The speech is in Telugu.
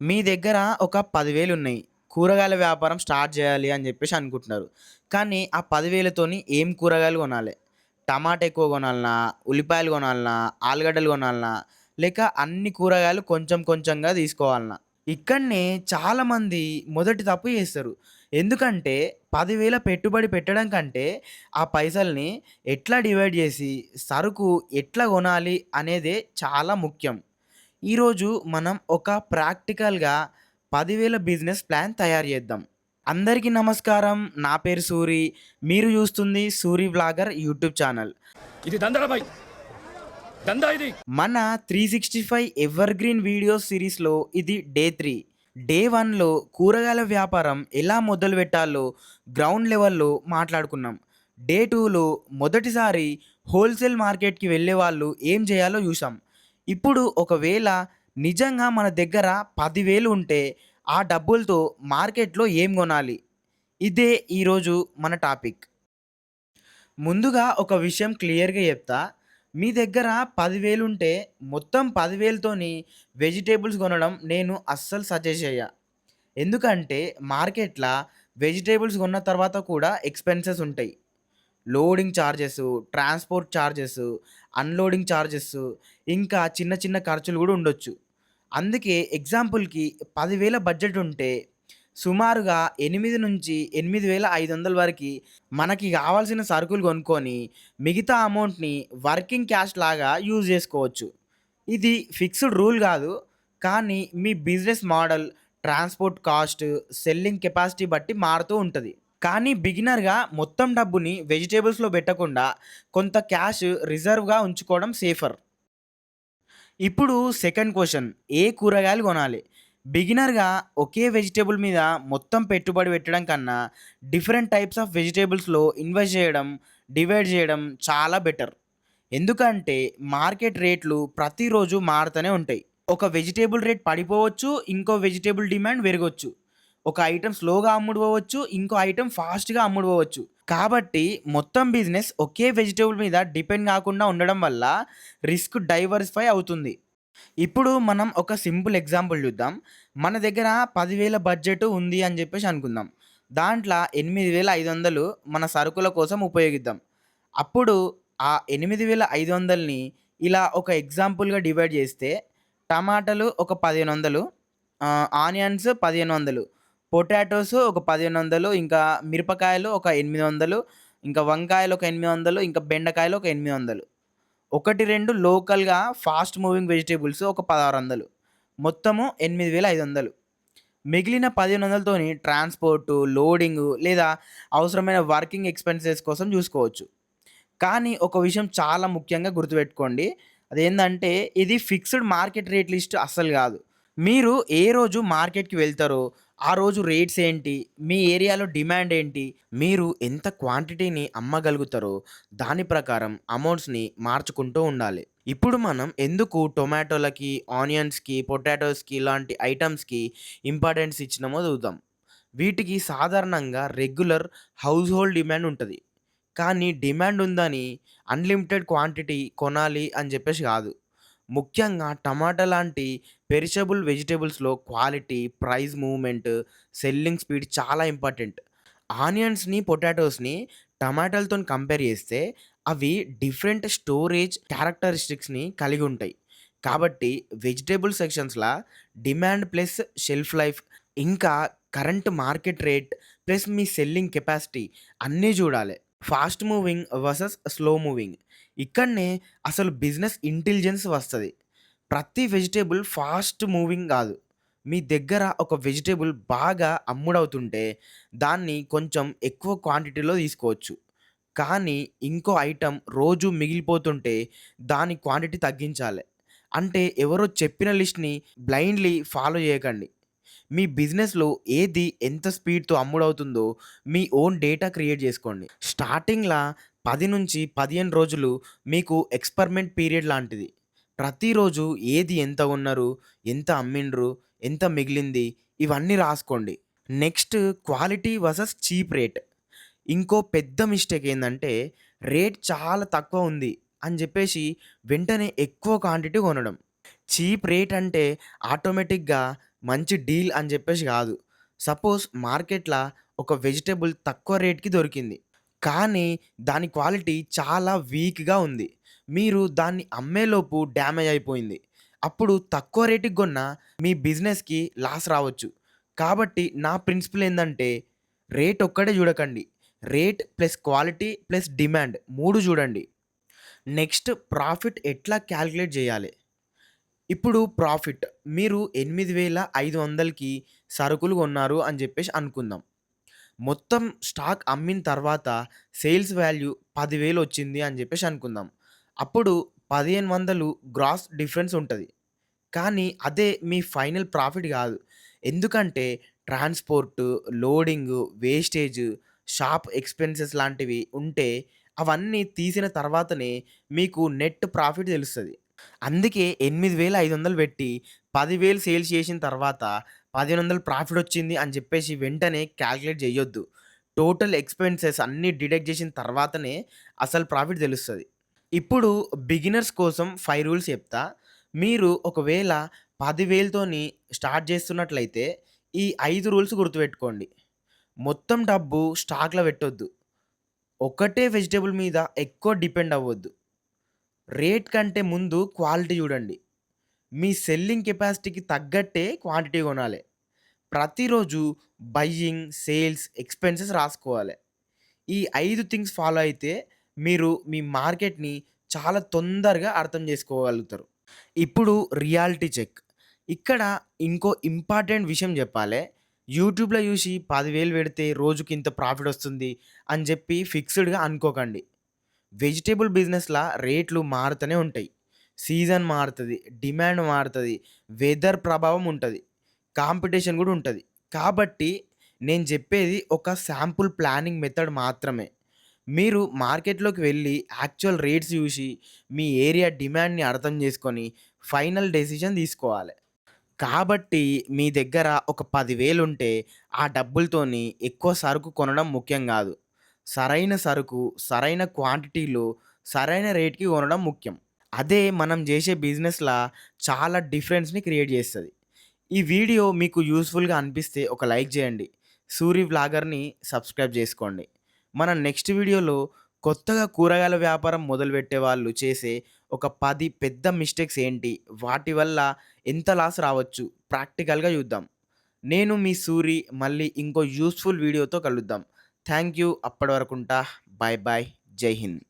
మీ దగ్గర ఒక 10,000 ఉన్నాయి. కూరగాయల వ్యాపారం స్టార్ట్ జేయాలి అని జెప్పేసి అనుకుంటున్నారు. కానీ ఆ 10,000తోని ఏం కూరగాయలు గొనాలే? టమాటా ఎక్కువ గొనాలనా? ఉల్లిపాయలు గొనాలనా? ఆలుగడ్డలు గొనాలనా? లేక అన్ని కూరగాయలు కొంచెం కొంచెంగా తీసుకోవాలనా? ఇక్కడనే చాలామంది మొదటి తప్పు చేస్తారు. ఎందుకంటే 10,000 పెట్టుబడి పెట్టడం కంటే ఆ పైసల్ని ఎట్లా డివైడ్ జేసి సరుకు ఎట్లా గొనాలి అనేదే చాలా ముఖ్యం. ఈరోజు మనం ఒక ప్రాక్టికల్‌గా 10,000 బిజినెస్ ప్లాన్ తయారు చేద్దాం. అందరికీ నమస్కారం. నా పేరు సూరి. మీరు చూస్తుంది సూరి వ్లాగర్ యూట్యూబ్ ఛానల్. ఇది దందరా భాయ్, దందా ఇది. మన 365 ఎవర్ గ్రీన్ వీడియోస్ సిరీస్‌లో ఇది డే 3. డే 1లో కూరగాయల వ్యాపారం ఎలా మొదలుపెట్టాలో గ్రౌండ్ లెవెల్‌లో మాట్లాడుకున్నాం. డే 2లో మొదటిసారి హోల్‌సేల్ మార్కెట్‌కి వెళ్ళేవాళ్ళు ఏం చేయాలో చూసాం. ఇప్పుడు ఒకవేళ నిజంగా మన దగ్గర 10,000 ఉంటే ఆ డబ్బులతో మార్కెట్‌లో ఏం కొనాలి? ఇదే ఈరోజు మన టాపిక్. ముందుగా ఒక విషయం క్లియర్‌గా చెప్తా. మీ దగ్గర 10,000 ఉంటే మొత్తం 10,000తోని వెజిటబుల్స్ కొనడం నేను అస్సలు సజెస్ట్ చెయ్య. ఎందుకంటే మార్కెట్‌ల వెజిటబుల్స్ కొన్న తర్వాత కూడా ఎక్స్‌పెన్సెస్ ఉంటాయి. Loading charges, transport charges, unloading charges, ఇంకా చిన్న చిన్న ఖర్చులు గూడా ఉండొచ్చు. అందుకే ఎగ్జాంపుల్‌కి 10,000 బడ్జెట్ ఉంటే సుమారుగా 8,000-8,500 వరకి మనకి గావాల్సిన సరుకులు కొనుక్కొని మిగతా అమౌంట్‌ని వర్కింగ్ క్యాష్ లాగా యూజ్ జేసుకోవచ్చు. ఇది ఫిక్స్‌డ్ రూల్ గాదు. కానీ మీ business model, transport cost, selling capacity బట్టి మారుతూ ఉంటది. కానీ బిగినర్‌గా మొత్తం డబ్బుని వెజిటబుల్స్‌లో బెట్టకుండా కొంత క్యాష్ రిజర్వ్‌గా ఉంచుకోవడం సేఫర్. ఇప్పుడు సెకండ్ క్వెషన్, ఏ కూరగాయలు కొనాలి? బిగినర్‌గా ఒకే వెజిటబుల్ మీద మొత్తం పెట్టుబడి పెట్టడం కన్నా డిఫరెంట్ టైప్స్ ఆఫ్ వెజిటబుల్స్‌లో ఇన్వెస్ట్ చేయడం, డివైడ్ చేయడం చాలా బెటర్. ఎందుకంటే మార్కెట్ రేట్లు ప్రతిరోజు మారుతూనే ఉంటాయి. ఒక వెజిటబుల్ రేట్ పడిపోవచ్చు. ఇంకో వెజిటబుల్ డిమాండ్ పెరగొచ్చు. ఒక ఐటెమ్ స్లోగా అమ్ముడుపోవచ్చు. ఇంకో ఐటెమ్ ఫాస్ట్‌గా అమ్ముడుపోవచ్చు. కాబట్టి మొత్తం బిజినెస్ ఒకే వెజిటబుల్ మీద డిపెండ్ కాకుండా ఉండడం వల్ల రిస్క్ డైవర్సిఫై అవుతుంది. ఇప్పుడు మనం ఒక సింపుల్ ఎగ్జాంపుల్ చూద్దాం. మన దగ్గర 10,000 బడ్జెట్ ఉంది అని చెప్పేసి అనుకుందాం. దాంట్ల 8,500 మన సరుకుల కోసం ఉపయోగిద్దాం. అప్పుడు ఆ 8,500ని ఇలా ఒక ఎగ్జాంపుల్‌గా డివైడ్ చేస్తే టమాటాలు ఒక 1,500, ఆనియన్స్ 1,500, పొటాటోస్ ఒక 1,500, ఇంకా మిరపకాయలు ఒక 800, ఇంకా వంకాయలు ఒక 800, ఇంకా బెండకాయలు ఒక 800. 1, 2 లోకల్‌గా ఫాస్ట్ మూవింగ్ వెజిటబుల్స్ ఒక 1,600. మొత్తము 8,500. మిగిలిన 1,500తోని ట్రాన్స్‌పోర్టు, లోడింగు లేదా అవసరమైన వర్కింగ్ ఎక్స్‌పెన్సెస్ కోసం చూసుకోవచ్చు. కానీ ఒక విషయం చాలా ముఖ్యంగా గుర్తుపెట్టుకోండి. అదేందంటే ఇది ఫిక్స్‌డ్ మార్కెట్ రేట్ లిస్ట్ అస్సలు గాదు. మీరు ఏ రోజు మార్కెట్‌కి వెళ్తారో, ఆ రోజు రేట్స్ ఏంటి? మీ ఏరియాలో డిమాండ్ ఏంటి? మీరు ఎంత క్వాంటిటీని అమ్మగలుగుతారో దాని ప్రకారం అమౌంట్స్‌ని మార్చుకుంటూ ఉండాలి. ఇప్పుడు మనం ఎందుకు టొమాటోలకి, ఆనియన్స్‌కి, పొటాటోస్‌కి ఇలాంటి ఐటెమ్స్‌కి ఇంపార్టెన్స్ ఇచ్చినామో చూద్దాం. వీటికి సాధారణంగా రెగ్యులర్ హౌస్ హోల్డ్ డిమాండ్ ఉంటది. కానీ డిమాండ్ ఉందని అన్‌లిమిటెడ్ క్వాంటిటీ కొనాలి అని జెప్పేసి గాదు. ముఖ్యంగా టమాటా లాంటి పెరిషబుల్ వెజిటబుల్స్‌లో quality, price movement, selling speed చాలా ఇంపార్టెంట్. ఆనియన్స్‌ని, పొటాటోస్‌ని టమాటాలతోని కంపేర్ చేస్తే అవి డిఫరెంట్ స్టోరేజ్ క్యారెక్టరిస్టిక్స్‌ని కలిగి ఉంటాయి. కాబట్టి వెజిటబుల్ సెక్షన్స్‌ల డిమాండ్ ప్లస్ షెల్ఫ్ లైఫ్, ఇంకా కరెంట్ మార్కెట్ రేట్ ప్లస్ మీ సెల్లింగ్ కెపాసిటీ అన్నీ చూడాలి. Fast moving versus slow moving. ఇక్కడనే అసలు బిజినెస్ ఇంటెలిజెన్స్ వస్తది. ప్రతి వెజిటబుల్ ఫాస్ట్ మూవింగ్ గాదు. మీ దగ్గర ఒక వెజిటబుల్ బాగా అమ్ముడవుతుంటే దాన్ని కొంచెం ఎక్కువ క్వాంటిటీలో తీసుకోవచ్చు. కానీ ఇంకో ఐటెమ్ రోజు మిగిలిపోతుంటే దాని క్వాంటిటీ తగ్గించాలె. అంటే ఎవరో చెప్పిన లిస్ట్‌ని బ్లైండ్‌లీ ఫాలో చేయకండి. మీ బిజినెస్‌లో ఏది ఎంత స్పీడ్‌తో అమ్ముడవుతుందో మీ ఓన్ డేటా క్రియేట్ చేసుకోండి. స్టార్టింగ్‌ల 10-15 రోజులు మీకు ఎక్స్‌పెరిమెంట్ పీరియడ్ లాంటిది. ప్రతిరోజు ఏది ఎంత కొన్నారు, ఎంత అమ్మిండ్రు, ఎంత మిగిలింది ఇవన్నీ రాసుకోండి. Next quality versus cheap rate. ఇంకో పెద్ద మిస్టేక్ ఏందంటే రేట్ చాలా తక్కువ ఉంది అని జెప్పేసి వెంటనే ఎక్కువ క్వాంటిటీ కొనడం. చీప్ రేట్ అంటే ఆటోమేటిక్‌గా మంచి డీల్ అని జెప్పేసి గాదు. సపోజ్ మార్కెట్‌ల ఒక వెజిటబుల్ తక్కువ రేట్‌కి దొరికింది. కానీ దాని క్వాలిటీ చాలా వీక్‌గా ఉంది. మీరు దాన్ని అమ్మేలోపు డ్యామేజ్ అయిపోయింది. అప్పుడు తక్కువ రేటుకి గొన్నా మీ బిజినెస్‌కి లాస్ రావచ్చు. కాబట్టి నా ప్రిన్సిపల్ ఏందంటే రేట్ ఒక్కటే జూడకండి. Rate plus quality plus demand 3 జూడండి. నెక్స్ట్ ప్రాఫిట్ ఎట్లా కాలిక్యులేట్ జేయాలి? ఇప్పుడు ప్రాఫిట్ మీరు 8,500కి సరుకులు కొన్నారు అని జెప్పేసి అనుకుందాం. మొత్తం స్టాక్ అమ్మిన తర్వాత సేల్స్ వాల్యూ 10,000 వచ్చింది అని జెప్పేసి అనుకుందాం. అప్పుడు 1,500 గ్రాస్ డిఫరెన్స్ ఉంటది. కానీ అదే మీ ఫైనల్ ప్రాఫిట్ గాదు. ఎందుకంటే transport, loading, wastage, shop expenses లాంటివి ఉంటే అవన్నీ తీసిన తర్వాతనే మీకు నెట్ ప్రాఫిట్ తెలుస్తది. అందుకే 8,500 పెట్టి 10,000 సేల్స్ చేసిన తర్వాత 1,500 ప్రాఫిట్ వచ్చింది అని చెప్పేసి వెంటనే కాలిక్యులేట్ చేయొద్దు. టోటల్ ఎక్స్‌పెన్సెస్ అన్నీ డిడక్ట్ చేసిన తర్వాతనే అసలు ప్రాఫిట్ తెలుస్తది. ఇప్పుడు బిగినర్స్ కోసం 5 రూల్స్ చెప్తా. మీరు ఒకవేళ 10,000తోని స్టార్ట్ చేస్తున్నట్లయితే ఈ 5 రూల్స్ గుర్తుపెట్టుకోండి. మొత్తం డబ్బు స్టాక్‌లో పెట్టొద్దు. ఒకటే వెజిటబుల్ మీద ఎక్కువ డిపెండ్ అవ్వొద్దు. రేట్ కంటే ముందు క్వాలిటీ చూడండి. మీ సెల్లింగ్ కెపాసిటీకి తగ్గట్టే క్వాంటిటీ కొనాలె. ప్రతిరోజు బయ్యింగ్, సేల్స్, ఎక్స్‌పెన్సెస్ రాసుకోవాలె. ఈ 5 థింగ్స్ ఫాలో అయితే మీరు మీ మార్కెట్‌ని చాలా తొందరగా అర్థం చేసుకోగలుగుతారు. ఇప్పుడు రియాలిటీ చెక్. ఇక్కడ ఇంకో ఇంపార్టెంట్ విషయం జెప్పాలే. యూట్యూబ్‌లో జూసి 10,000 పెడితే రోజుకింత ప్రాఫిట్ ఒస్తుంది అని జెప్పి ఫిక్స్‌డ్‌గా అనుకోకండి. వెజిటబుల్ బిజినెస్‌ల రేట్లు మారుతూనే ఉంటాయి. సీజన్ మారుతది, డిమాండ్ మారుతది, వెదర్ ప్రభావం ఉంటది, కాంపిటీషన్ గూడా ఉంటది. కాబట్టి నేను జెప్పేది ఒక శాంపుల్ ప్లానింగ్ మెథడ్ మాత్రమే. మీరు మార్కెట్‌లోకి వెళ్లి యాక్చువల్ రేట్స్ జూసి, మీ ఏరియా డిమాండ్‌ని అర్థం జేసుకొని ఫైనల్ డెసిషన్ తీసుకోవాలె. కాబట్టి మీ దగ్గర ఒక 10,000 ఉంటే ఆ డబ్బులతోని ఎక్కువ సరుకు కొనడం ముఖ్యం గాదు. సరైన సరుకు, సరైన క్వాంటిటీలో, సరైన రేట్‌కి కొనడం ముఖ్యం. అదే మనం జేసే బిజినెస్‌ల చాలా డిఫరెన్స్‌ని క్రియేట్ జేస్తది. ఈ వీడియో మీకు యూజ్‌ఫుల్‌గా అనిపిస్తే ఒక లైక్ జేయండి. సూరి వ్లాగర్‌ని సబ్స్క్రైబ్ జేసుకోండి. మన నెక్స్ట్ వీడియోలో కొత్తగా కూరగాయల వ్యాపారం మొదలుపెట్టే వాళ్ళు చేసే ఒక 10 పెద్ద మిస్టేక్స్ ఏంటి? వాటి వల్ల ఎంత లాస్ రావచ్చు? ప్రాక్టికల్‌గా చూద్దాం. నేను మీ సూరి మళ్ళీ ఇంకో యూజ్‌ఫుల్ వీడియోతో కలుద్దాం. Thank you. అప్పటి వరకుంటా. Bye bye. జై హింద్.